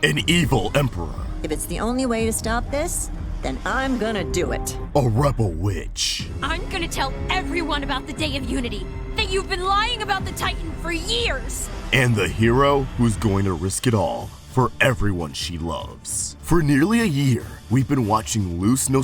an evil emperor. If it's the only way to stop this, then I'm gonna do it. A rebel witch. I'm gonna tell everyone about the Day of Unity, that you've been lying about the Titan for years. And the hero who's going to risk it all for everyone she loves. For nearly a year, we've been watching Luz and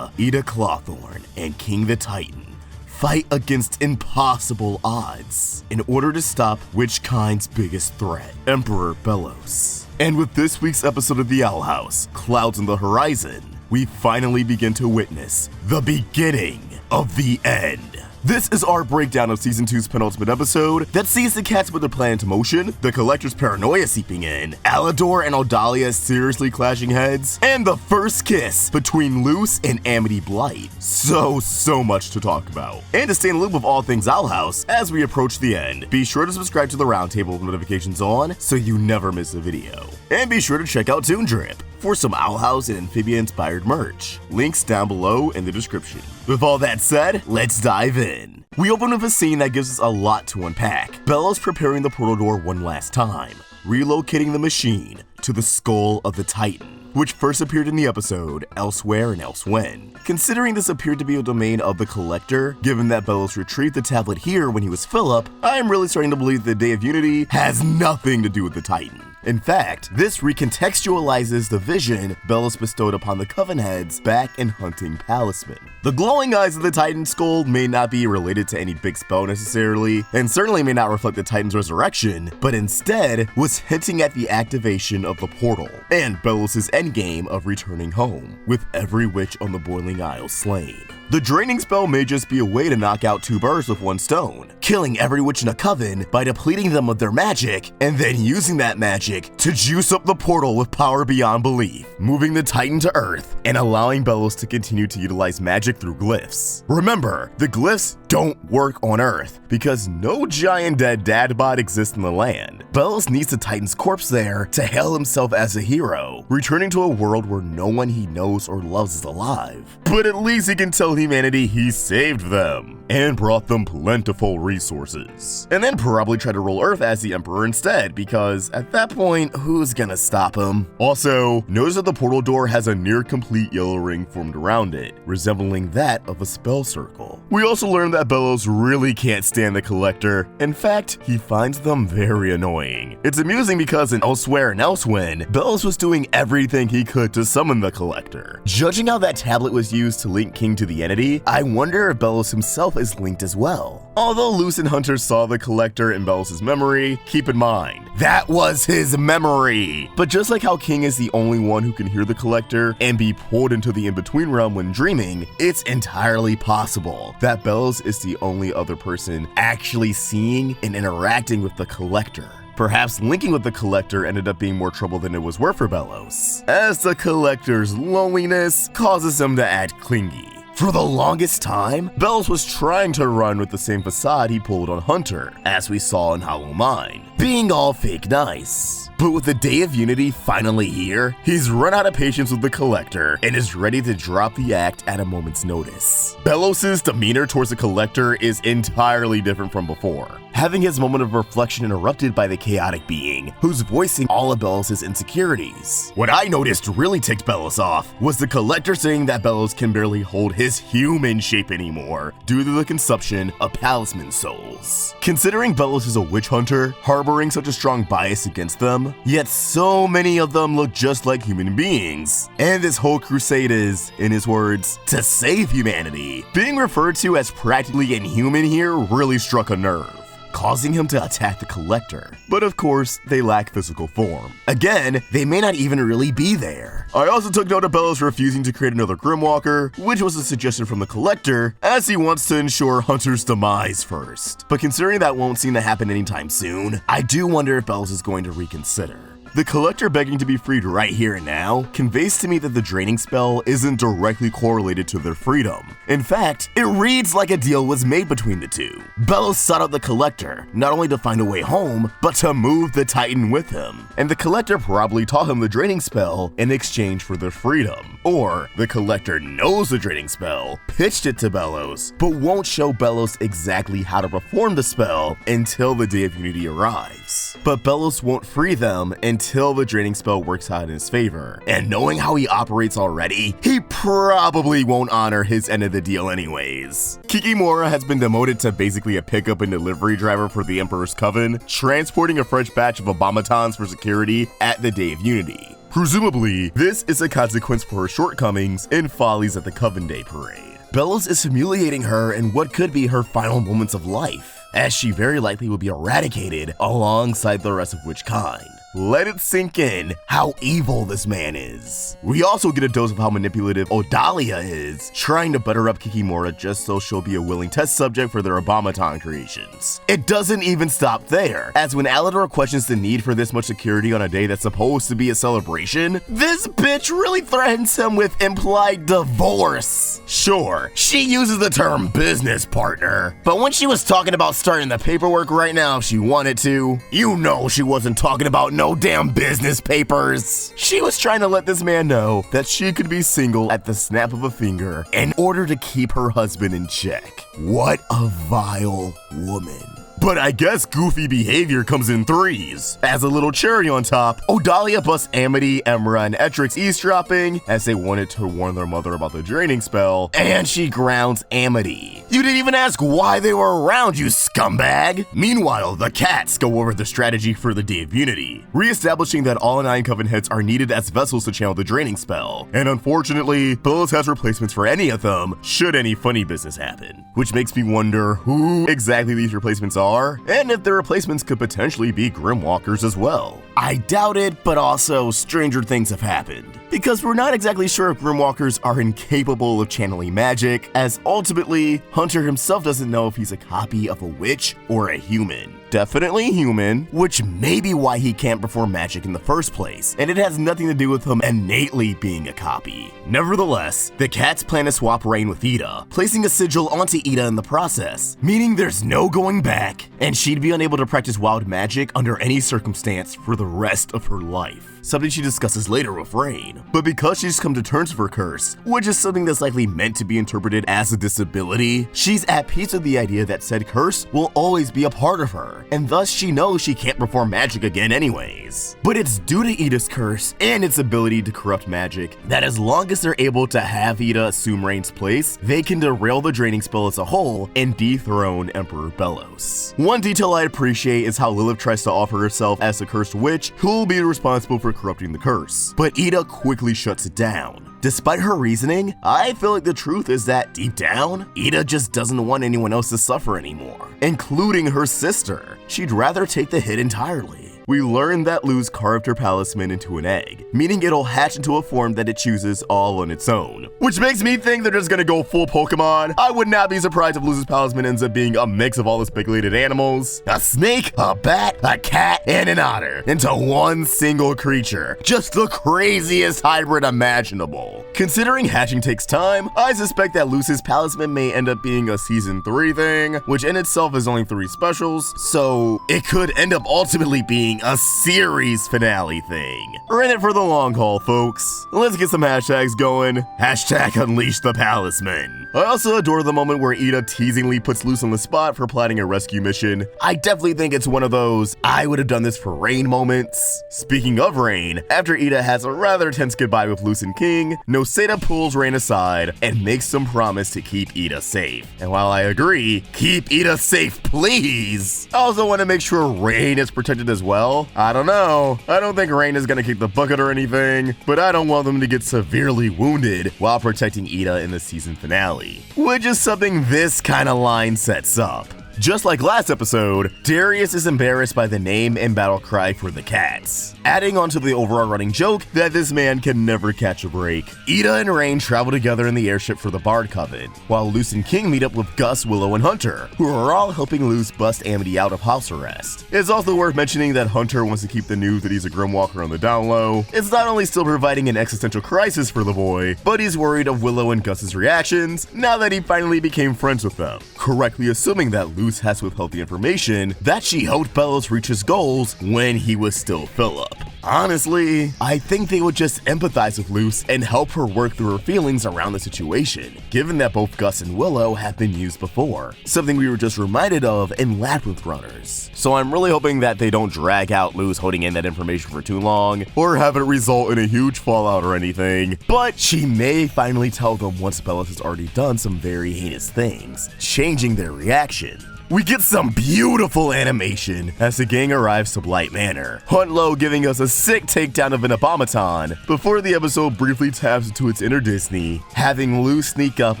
Eda Clawthorne, and King the Titan fight against impossible odds in order to stop which kind's biggest threat, Emperor Belos. And with this week's episode of the Owl House, Clouds on the Horizon, we finally begin to witness the beginning of the end. This is our breakdown of Season 2's penultimate episode that sees the cats put their plan into motion, the Collector's paranoia seeping in, Alador and Odalia seriously clashing heads, and the first kiss between Luz and Amity Blight. So much to talk about. And to stay in the loop of all things Owl House as we approach the end, be sure to subscribe to the Roundtable with notifications on so you never miss a video. And be sure to check out Toon Drip for some Owl House and Amphibia-inspired merch. Links down below in the description. With all that said, let's dive in. We open with a scene that gives us a lot to unpack. Belos preparing the portal door one last time, relocating the machine to the skull of the Titan, which first appeared in the episode Elsewhere and Elsewhen. Considering this appeared to be a domain of the Collector, given that Belos retrieved the tablet here when he was Philip, I'm really starting to believe the Day of Unity has nothing to do with the Titan. In fact, this recontextualizes the vision Belos bestowed upon the Coven heads back in hunting Palisman. The glowing eyes of the Titan skull may not be related to any big spell necessarily, and certainly may not reflect the Titan's resurrection, but instead was hinting at the activation of the portal, and Belos' endgame of returning home, with every witch on the Boiling Isle slain. The draining spell may just be a way to knock out two birds with one stone, killing every witch in a coven by depleting them of their magic, and then using that magic to juice up the portal with power beyond belief, moving the Titan to Earth, and allowing Belos to continue to utilize magic through glyphs. Remember, the glyphs don't work on Earth, because no giant dead dadbot exists in the land. Belos needs the Titan's corpse there to hail himself as a hero, returning to a world where no one he knows or loves is alive. But at least he can tell humanity he saved them, and brought them plentiful resources. And then probably try to rule Earth as the Emperor instead, because at that point, who's gonna stop him? Also, notice that the portal door has a near complete yellow ring formed around it, resembling that of a spell circle. We also learned that Belos really can't stand the Collector. In fact, he finds them very annoying. It's amusing because in Elsewhere and Elsewhen, Belos was doing everything he could to summon the Collector. Judging how that tablet was used to link King to the entity, I wonder if Belos himself is linked as well. Although Luz and Hunter saw the Collector in Belos' memory, keep in mind, that was his memory! But just like how King is the only one who can hear the Collector and be pulled into the in-between realm when dreaming, it's entirely possible that Belos is the only other person actually seeing and interacting with the Collector. Perhaps linking with the Collector ended up being more trouble than it was worth for Belos, as the Collector's loneliness causes him to act clingy. For the longest time, Belos was trying to run with the same facade he pulled on Hunter, as we saw in Hollow Mind, being all fake nice. But with the Day of Unity finally here, he's run out of patience with the Collector and is ready to drop the act at a moment's notice. Belos' demeanor towards the Collector is entirely different from before, having his moment of reflection interrupted by the chaotic being, who's voicing all of Belos' insecurities. What I noticed really ticked Belos off was the Collector saying that Belos can barely hold his human shape anymore due to the consumption of Palisman souls. Considering Belos is a witch hunter, harboring such a strong bias against them, yet so many of them look just like human beings, and this whole crusade is, in his words, to save humanity. Being referred to as practically inhuman here really struck a nerve, causing him to attack the Collector. But of course, they lack physical form. Again, they may not even really be there. I also took note of Belos refusing to create another Grimwalker, which was a suggestion from the Collector, as he wants to ensure Hunter's demise first. But considering that won't seem to happen anytime soon, I do wonder if Belos is going to reconsider. The Collector begging to be freed right here and now conveys to me that the draining spell isn't directly correlated to their freedom. In fact, it reads like a deal was made between the two. Belos sought out the Collector, not only to find a way home, but to move the Titan with him. And the Collector probably taught him the draining spell in exchange for their freedom. Or, the Collector knows the draining spell, pitched it to Belos, but won't show Belos exactly how to perform the spell until the Day of Unity arrives. But Belos won't free them until until the draining spell works out in his favor. And knowing how he operates already, he probably won't honor his end of the deal anyways. Kikimora has been demoted to basically a pickup and delivery driver for the Emperor's coven, transporting a fresh batch of automatons for security at the Day of Unity. Presumably, this is a consequence for her shortcomings and follies at the Coven Day parade. Belos is humiliating her in what could be her final moments of life, as she very likely will be eradicated alongside the rest of which kind. Let it sink in how evil this man is. We also get a dose of how manipulative Odalia is, trying to butter up Kikimora just so she'll be a willing test subject for their automaton creations. It doesn't even stop there, as when Alador questions the need for this much security on a day that's supposed to be a celebration, this bitch really threatens him with implied divorce. Sure, she uses the term business partner, but when she was talking about starting the paperwork right now if she wanted to, you know she wasn't talking about no damn business papers. She was trying to let this man know that she could be single at the snap of a finger in order to keep her husband in check. What a vile woman. But I guess goofy behavior comes in threes. As a little cherry on top, Odalia busts Amity, Emra, and Etrix eavesdropping as they wanted to warn their mother about the draining spell, and she grounds Amity. You didn't even ask why they were around, you scumbag! Meanwhile, the cats go over the strategy for the Day of Unity, re-establishing that all 9 Coven heads are needed as vessels to channel the draining spell, and unfortunately, Belos has replacements for any of them should any funny business happen. Which makes me wonder who exactly these replacements are, and if the replacements could potentially be Grimwalkers as well. I doubt it, but also stranger things have happened. Because we're not exactly sure if Grimwalkers are incapable of channeling magic, as ultimately, Hunter himself doesn't know if he's a copy of a witch or a human. Definitely human, which may be why he can't perform magic in the first place, and it has nothing to do with him innately being a copy. Nevertheless, the cats plan to swap Raine with Eda, placing a sigil onto Eda in the process, meaning there's no going back, and she'd be unable to practice wild magic under any circumstance for the rest of her life. Something she discusses later with Raine. But because she's come to terms with her curse, which is something that's likely meant to be interpreted as a disability, she's at peace with the idea that said curse will always be a part of her, and thus she knows she can't perform magic again anyways. But it's due to Eda's curse and its ability to corrupt magic that as long as they're able to have Eda assume Raine's place, they can derail the draining spell as a whole and dethrone Emperor Belos. One detail I appreciate is how Lilith tries to offer herself as the cursed witch who will be responsible for corrupting the curse, but Eda quickly shuts it down. Despite her reasoning, I feel like the truth is that deep down, Eda just doesn't want anyone else to suffer anymore, including her sister. She'd rather take the hit entirely. We learn that Luz carved her palisman into an egg, meaning it'll hatch into a form that it chooses all on its own. Which makes me think they're just gonna go full Pokemon. I would not be surprised if Luz's palisman ends up being a mix of all the speculated animals. A snake, a bat, a cat, and an otter into one single creature. Just the craziest hybrid imaginable. Considering hatching takes time, I suspect that Luz's palisman may end up being a season 3 thing, which in itself is only 3 specials, so it could end up ultimately being a series finale thing. We're in it for the long haul, folks. Let's get some hashtags going. Hashtag unleash the palisman. I also adore the moment where Eda teasingly puts Luz on the spot for planning a rescue mission. I definitely think it's one of those I would have done this for Raine moments. Speaking of Raine, after Eda has a rather tense goodbye with Luz and King, Noseda pulls Raine aside and makes some promise to keep Eda safe. And while I agree, keep Eda safe, please, I also want to make sure Raine is protected as well. I don't know. I don't think Raine is gonna kick the bucket or anything, but I don't want them to get severely wounded while protecting Eda in the season finale, which is something this kind of line sets up. Just like last episode, Darius is embarrassed by the name and battle cry for the cats, adding onto the overall running joke that this man can never catch a break. Eda and Raine travel together in the airship for the Bard Coven, while Luz and King meet up with Gus, Willow, and Hunter, who are all helping Luz bust Amity out of house arrest. It's also worth mentioning that Hunter wants to keep the news that he's a Grimwalker on the down low. It's not only still providing an existential crisis for the boy, but he's worried of Willow and Gus's reactions now that he finally became friends with them, correctly assuming that Luz has withheld the information that she helped Belos reach his goals when he was still Philip. Honestly, I think they would just empathize with Luz and help her work through her feelings around the situation, given that both Gus and Willow have been used before, something we were just reminded of in Labyrinth Runners. So I'm really hoping that they don't drag out Luz holding in that information for too long, or have it result in a huge fallout or anything, but she may finally tell them once Belos has already done some very heinous things, changing their reaction. We get some beautiful animation as the gang arrives to Blight Manor, Huntlow giving us a sick takedown of an abomaton before the episode briefly taps into its inner Disney, having Luz sneak up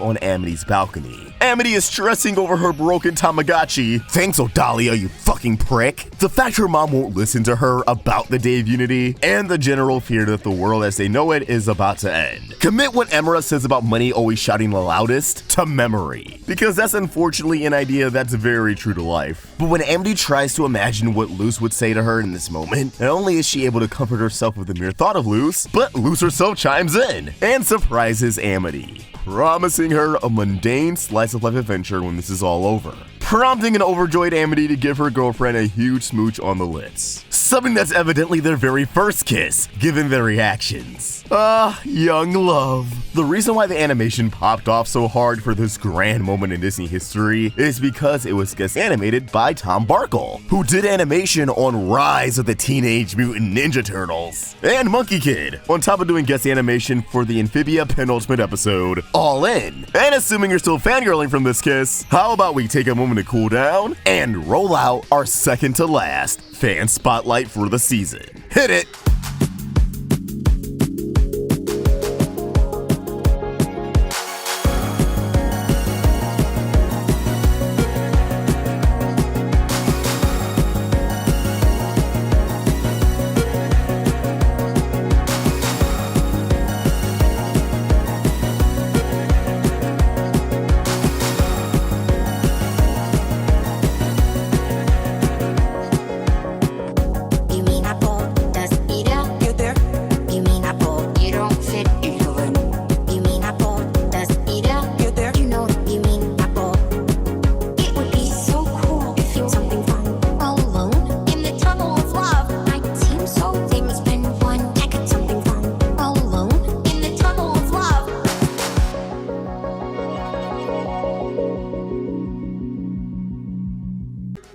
on Amity's balcony. Amity is stressing over her broken Tamagotchi. Thanks, Odalia, you fucking prick. The fact her mom won't listen to her about the Day of Unity, and the general fear that the world as they know it is about to end. Commit what Emperor says about money always shouting the loudest to memory, because that's unfortunately an idea that's very true to life. But when Amity tries to imagine what Luz would say to her in this moment, not only is she able to comfort herself with the mere thought of Luz, but Luz herself chimes in and surprises Amity, promising her a mundane slice of life adventure when this is all over, prompting an overjoyed Amity to give her girlfriend a huge smooch on the lips. Something that's evidently their very first kiss, given their reactions. Young love. The reason why the animation popped off so hard for this grand moment in Disney history is because it was guest animated by Tom Barkle, who did animation on Rise of the Teenage Mutant Ninja Turtles and Monkey Kid, on top of doing guest animation for the Amphibia penultimate episode, All In. And assuming you're still fangirling from this kiss, how about we take a moment to cool down and roll out our second to last fan spotlight for the season. Hit it!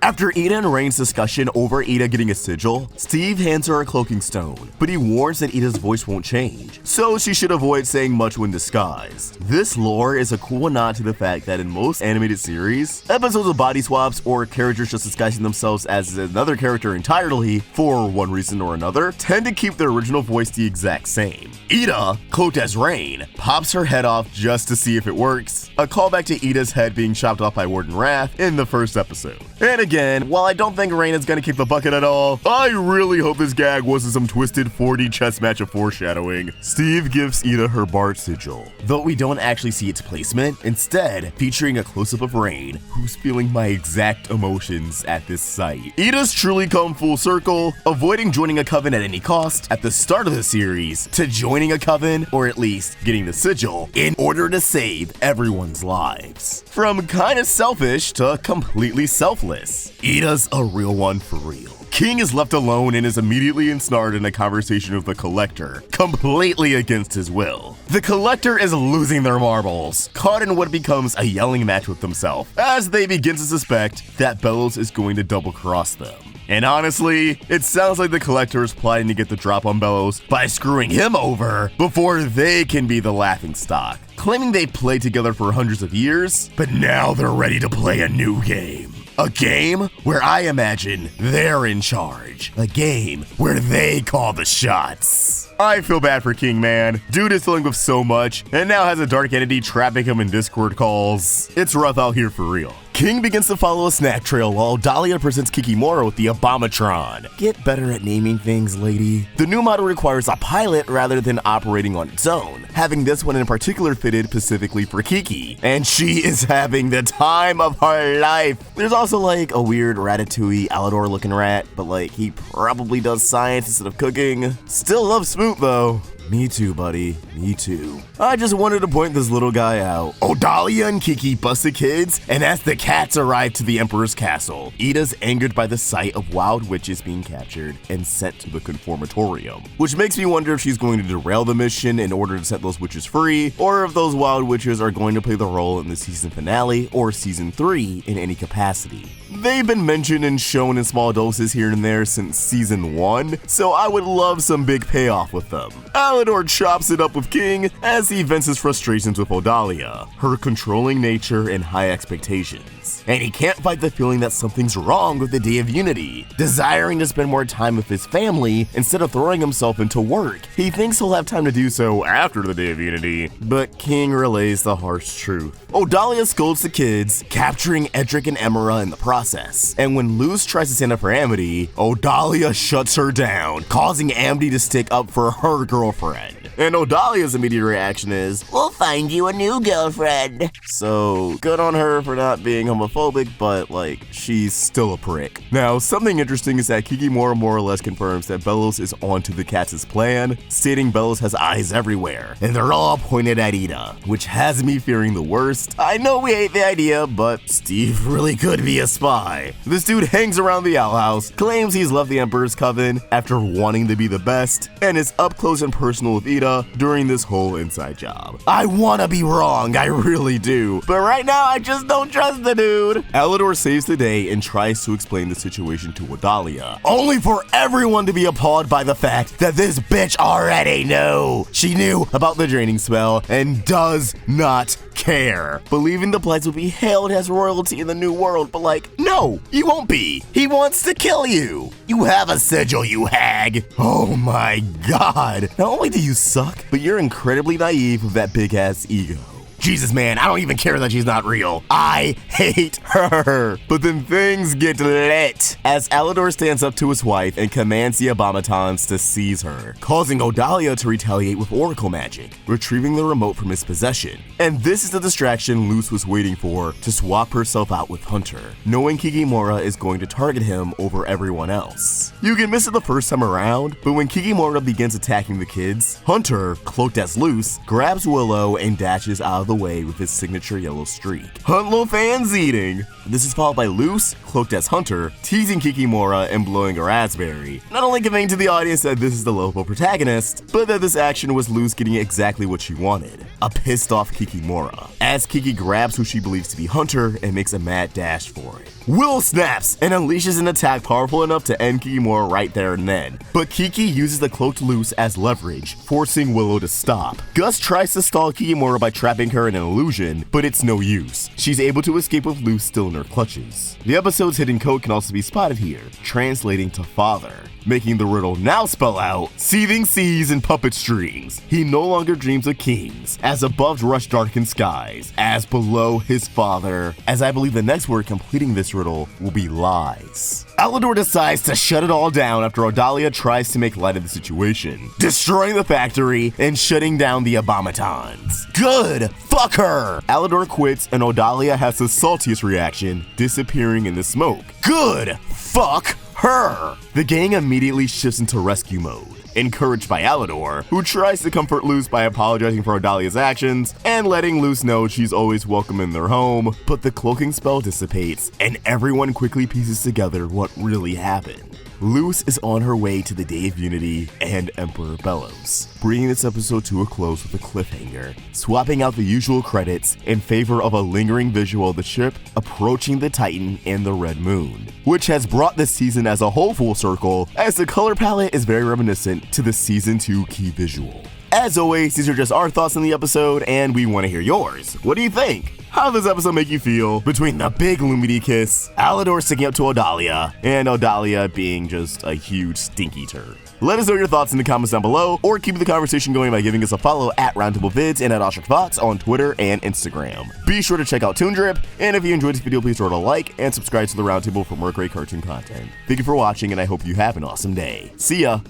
After Eda and Raine's discussion over Eda getting a sigil, Steve hands her a cloaking stone, but he warns that Eda's voice won't change, so she should avoid saying much when disguised. This lore is a cool nod to the fact that in most animated series, episodes of body swaps or characters just disguising themselves as another character entirely for one reason or another tend to keep their original voice the exact same. Eda, cloaked as Raine, pops her head off just to see if it works, a callback to Eda's head being chopped off by Warden Wrath in the first episode. And again, while I don't think Raine is gonna kick the bucket at all, I really hope this gag wasn't some twisted 4D chess match of foreshadowing. Steve gives Eda her Bard sigil, though we don't actually see its placement, instead featuring a close-up of Raine, who's feeling my exact emotions at this sight. Eda's truly come full circle, avoiding joining a coven at any cost at the start of the series, to joining a coven, or at least getting the sigil, in order to save everyone's lives. From kinda selfish to completely selfless. Eda's a real one for real. King is left alone and is immediately ensnared in a conversation with the Collector, completely against his will. The Collector is losing their marbles, caught in what becomes a yelling match with himself, as they begin to suspect that Belos is going to double-cross them. And honestly, it sounds like the Collector is plotting to get the drop on Belos by screwing him over before they can be the laughingstock, claiming they played together for hundreds of years, but now they're ready to play a new game. A game where I imagine they're in charge. A game where they call the shots. I feel bad for King, man. Dude is dealing with so much, and now has a dark entity trapping him in Discord calls. It's rough out here for real. King begins to follow a snack trail while Odalia presents Kikimora with the Abomatron. Get better at naming things, lady. The new model requires a pilot rather than operating on its own, having this one in particular fitted specifically for Kiki, and she is having the time of her life. There's also like a weird Ratatouille Alador looking rat, but like he probably does science instead of cooking. Still loves Smoot though. Me too, buddy. Me too. I just wanted to point this little guy out. Odalia and Kiki bust the kids, and as the cats arrive to the Emperor's castle, Eda's angered by the sight of wild witches being captured and sent to the Confrontatorium, which makes me wonder if she's going to derail the mission in order to set those witches free, or if those wild witches are going to play the role in the season finale or season 3 in any capacity. They've been mentioned and shown in small doses here and there since season 1, so I would love some big payoff with them. Alador chops it up with King as he vents his frustrations with Odalia, her controlling nature and high expectations. And he can't fight the feeling that something's wrong with the Day of Unity. Desiring to spend more time with his family instead of throwing himself into work, he thinks he'll have time to do so after the Day of Unity, but King relays the harsh truth. Odalia scolds the kids, capturing Edric and Emera in the process. And when Luz tries to stand up for Amity, Odalia shuts her down, causing Amity to stick up for her girlfriend. And Odalia's immediate reaction is, "We'll find you a new girlfriend." So, good on her for not being homophobic, but she's still a prick. Now, something interesting is that Kikimora more or less confirms that Belos is onto the cats' plan, stating Belos has eyes everywhere, and they're all pointed at Eda, which has me fearing the worst. I know we hate the idea, but Steve really could be a spy. This dude hangs around the Owl House, claims he's left the Emperor's coven after wanting to be the best, and is up close and personal with Eda during this whole inside job. I wanna be wrong, I really do, but right now I just don't trust the dude. Alador saves the day and tries to explain the situation to Odalia, only for everyone to be appalled by the fact that this bitch already knew. She knew about the draining spell and does not care, believing the Blights will be hailed as royalty in the new world, but no, you won't be. He wants to kill you. You have a sigil, you hag. Oh my god. Not only do you suck, but you're incredibly naive with that big ass ego. Jesus, man, I don't even care that she's not real. I hate her. But then things get lit as Alador stands up to his wife and commands the Abomatons to seize her, causing Odalia to retaliate with oracle magic, retrieving the remote from his possession. And this is the distraction Luz was waiting for to swap herself out with Hunter, knowing Kikimora is going to target him over everyone else. You can miss it the first time around, but when Kikimora begins attacking the kids, Hunter, cloaked as Luz, grabs Willow and dashes out of the way with his signature yellow streak. Huntlo fans eating. This is followed by Luz, cloaked as Hunter, teasing Kikimora and blowing a raspberry, not only conveying to the audience that this is the lovable protagonist, but that this action was Luz getting exactly what she wanted, a pissed off Kikimora, as Kiki grabs who she believes to be Hunter and makes a mad dash for it. Willow snaps and unleashes an attack powerful enough to end Kikimora right there and then, but Kiki uses the cloaked Luz as leverage, forcing Willow to stop. Gus tries to stall Kikimora by trapping her in an illusion, but it's no use. She's able to escape with Luz still in her clutches. The episode's hidden code can also be spotted here, translating to father, making the riddle now spell out seething seas and puppet strings. He no longer dreams of kings, as above rush darkened skies, as below his father, as I believe the next word completing this riddle will be lies. Alador decides to shut it all down after Odalia tries to make light of the situation, destroying the factory and shutting down the Abomatons. Good! Fuck her! Alador quits and Odalia has the saltiest reaction, disappearing in the smoke. Good! Fuck her! The gang immediately shifts into rescue mode, encouraged by Alador, who tries to comfort Luz by apologizing for Odalia's actions and letting Luz know she's always welcome in their home, but the cloaking spell dissipates and everyone quickly pieces together what really happened. Luz is on her way to the Day of Unity and Emperor Belos, bringing this episode to a close with a cliffhanger, swapping out the usual credits in favor of a lingering visual of the ship approaching the Titan and the Red Moon, which has brought this season as a whole full circle, as the color palette is very reminiscent to the Season 2 key visual. As always, these are just our thoughts on the episode, and we want to hear yours. What do you think? How does this episode make you feel between the big Lumity kiss, Alador sticking up to Odalia, and Odalia being just a huge stinky turd? Let us know your thoughts in the comments down below, or keep the conversation going by giving us a follow at Roundtable Vids and at AwestruckThoughts on Twitter and Instagram. Be sure to check out Toon Drip, and if you enjoyed this video, please throw it a like and subscribe to the Roundtable for more great cartoon content. Thank you for watching, and I hope you have an awesome day. See ya!